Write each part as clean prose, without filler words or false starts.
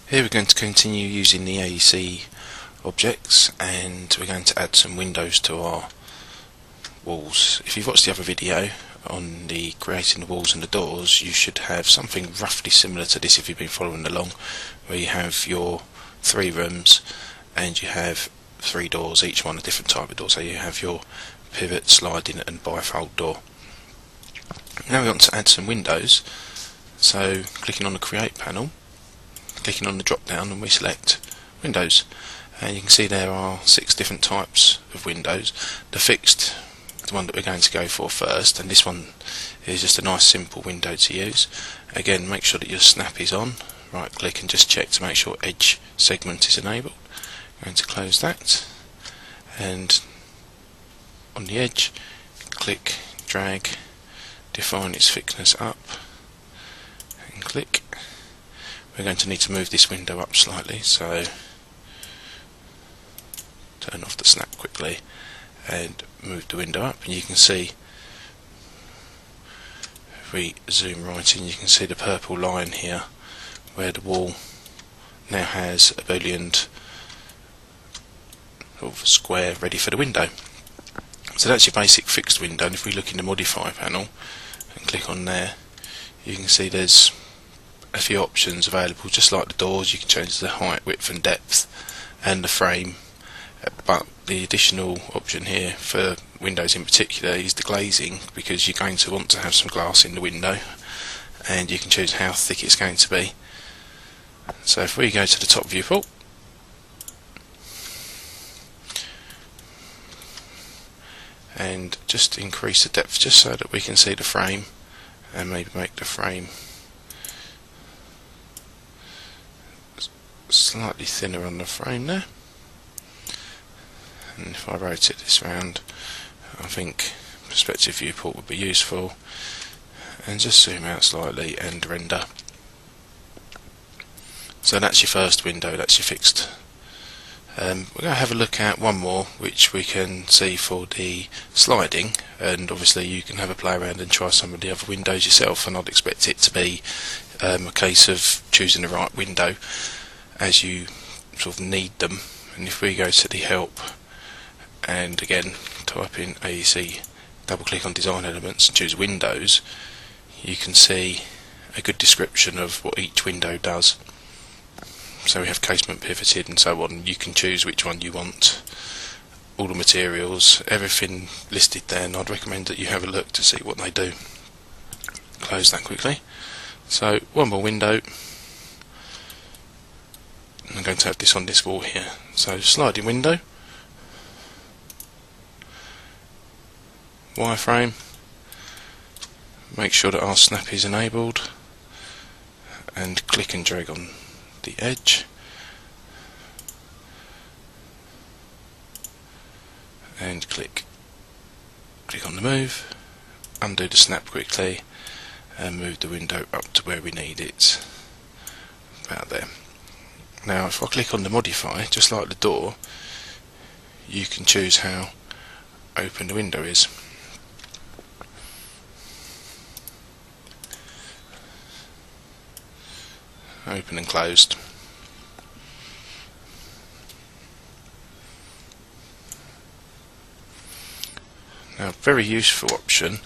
Here we're going to continue using the AEC objects, and we're going to add some windows to our walls. If you've watched the other video on the creating the walls and the doors, you should have something roughly similar to this if you've been following along, where you have your 3 rooms and you have 3 doors, each one a different type of door. So you have your pivot, sliding and bifold door. Now we want to add some windows, so clicking on the create panel, clicking on the drop down, and we select windows, and you can see there are 6 different types of windows. The fixed, the one that we're going to go for first, and this one is just a nice simple window to use. Again, make sure that your snap is on, right click and just check to make sure edge segment is enabled. I'm going to close that, and on the edge click, drag, define its thickness up and click. We're going to need to move this window up slightly, so turn off the snap quickly and move the window up, and you can see, if we zoom right in, you can see the purple line here where the wall now has a boolean sort of square ready for the window. So that's your basic fixed window, and if we look in the modify panel and click on there, you can see there's a few options available. Just like the doors, you can change the height, width and depth and the frame, but the additional option here for windows in particular is the glazing, because you're going to want to have some glass in the window, and you can choose how thick it's going to be. So if we go to the top viewport and just increase the depth just so that we can see the frame, and maybe make the frame slightly thinner on the frame there, and if I rotate this round, I think perspective viewport would be useful, and just zoom out slightly and render. So that's your first window, that's your fixed. We're going to have a look at one more which we can see for the sliding, and obviously you can have a play around and try some of the other windows yourself, and I'd expect it to be a case of choosing the right window as you sort of need them. And if we go to the help and again type in AEC, double click on Design Elements and choose Windows, you can see a good description of what each window does. So we have casement, pivoted and so on. You can choose which one you want, all the materials, everything listed there, and I'd recommend that you have a look to see what they do. Close that quickly. So one more window. I'm going to have this on this wall here. So sliding window, wireframe, make sure that our snap is enabled, and click and drag on the edge, and click on the move, undo the snap quickly and move the window up to where we need it, about there. Now if I click on the modify, just like the door, you can choose how open the window is. Open and closed. Now a very useful option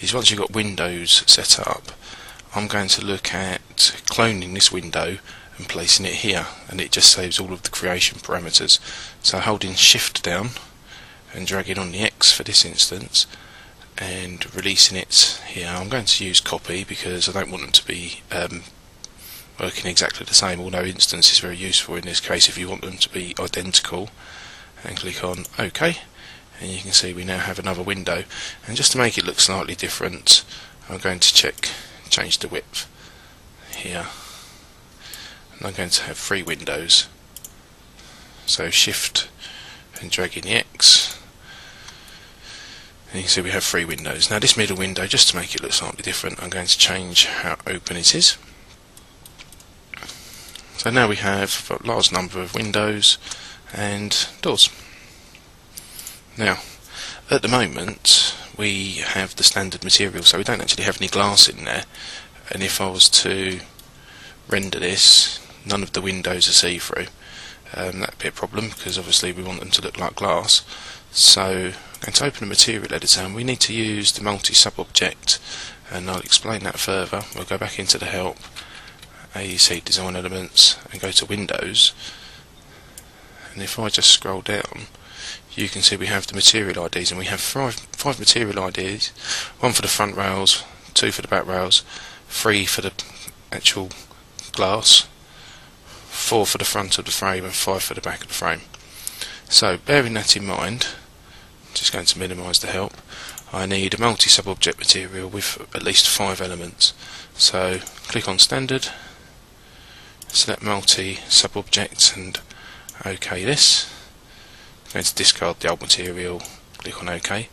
is, once you've got windows set up, I'm going to look at cloning this window and placing it here, and it just saves all of the creation parameters. So holding shift down and dragging on the X for this instance and releasing it here, I'm going to use copy because I don't want them to be working exactly the same, although instance is very useful in this case if you want them to be identical, and click on OK, and you can see we now have another window. And just to make it look slightly different, I'm going to change the width here, and I'm going to have 3 windows, so shift and dragging the X, and you can see we have 3 windows. Now this middle window, just to make it look slightly different, I'm going to change how open it is. So now we have a large number of windows and doors. Now at the moment we have the standard material, so we don't actually have any glass in there, and if I was to render this, none of the windows are see-through. That'd be a problem because obviously we want them to look like glass. So I'm going to open a material editor, and we need to use the multi-sub-object, and I'll explain that further. We'll go back into the help, AEC Design Elements, and go to Windows, and if I just scroll down, you can see we have the material IDs, and we have five material IDs, one for the front rails, two for the back rails, three for the actual glass, four for the front of the frame, and five for the back of the frame. So bearing that in mind, I'm just going to minimise the help. I need a multi-sub-object material with at least 5 elements. So click on Standard, select multi-sub-object, and OK this. I'm going to discard the old material, click on OK.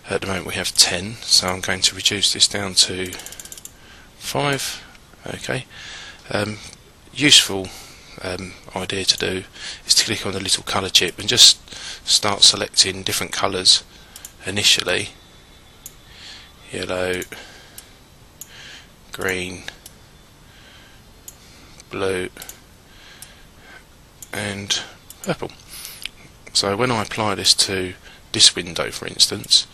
At the moment we have 10, so I'm going to reduce this down to 5. OK. Useful idea to do is to click on the little colour chip and just start selecting different colours initially. Yellow, green, blue and purple. So when I apply this to this window, for instance,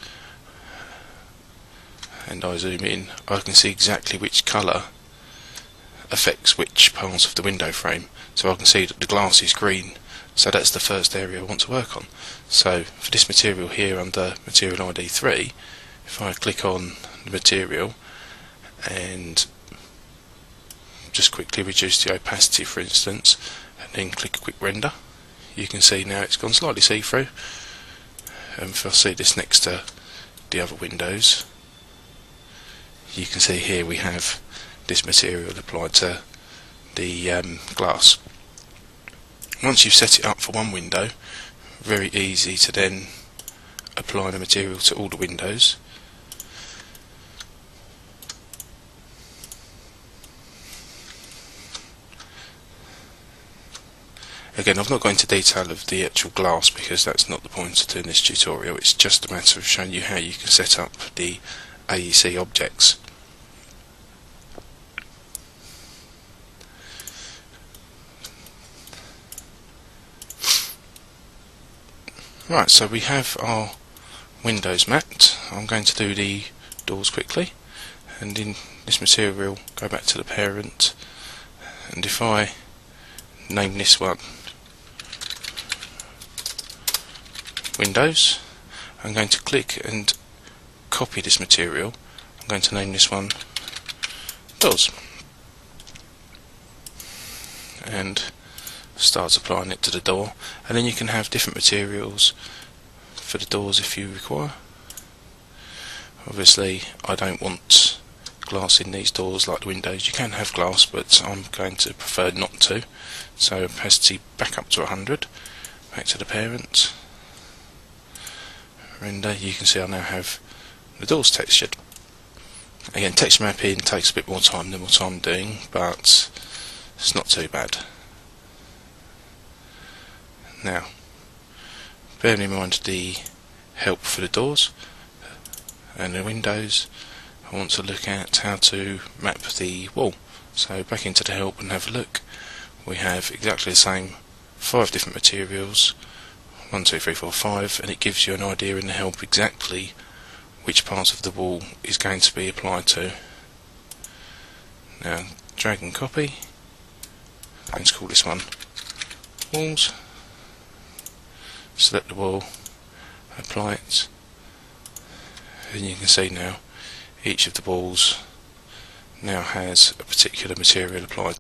and I zoom in, I can see exactly which colour affects which parts of the window frame. So I can see that the glass is green, so that's the first area I want to work on. So for this material here under Material ID 3, if I click on the material and just quickly reduce the opacity, for instance, and then click Quick Render, you can see now it's gone slightly see-through. And if I see this next to the other windows, you can see here we have this material applied to the glass. Once you've set it up for one window, very easy to then apply the material to all the windows. Again, I've not gone into detail of the actual glass because that's not the point of doing this tutorial. It's just a matter of showing you how you can set up the AEC objects. Right, so we have our windows mapped. I'm going to do the doors quickly, and in this material go back to the parent, and if I name this one Windows, I'm going to click and copy this material. I'm going to name this one Doors, and start applying it to the door, and then you can have different materials for the doors if you require. Obviously I don't want glass in these doors like the windows. You can have glass, but I'm going to prefer not to. So opacity back up to 100, back to the parent, render. You can see I now have the doors textured. Again, texture mapping takes a bit more time than what I'm doing, but it's not too bad. Now, bearing in mind the help for the doors and the windows, I want to look at how to map the wall. So back into the help and have a look. We have exactly the same 5 different materials, 1, 2, 3, 4, 5, and it gives you an idea in the help exactly which part of the wall is going to be applied to. Now, drag and copy. I'm going to call this one Walls. Select the wall, apply it, and you can see now each of the walls now has a particular material applied.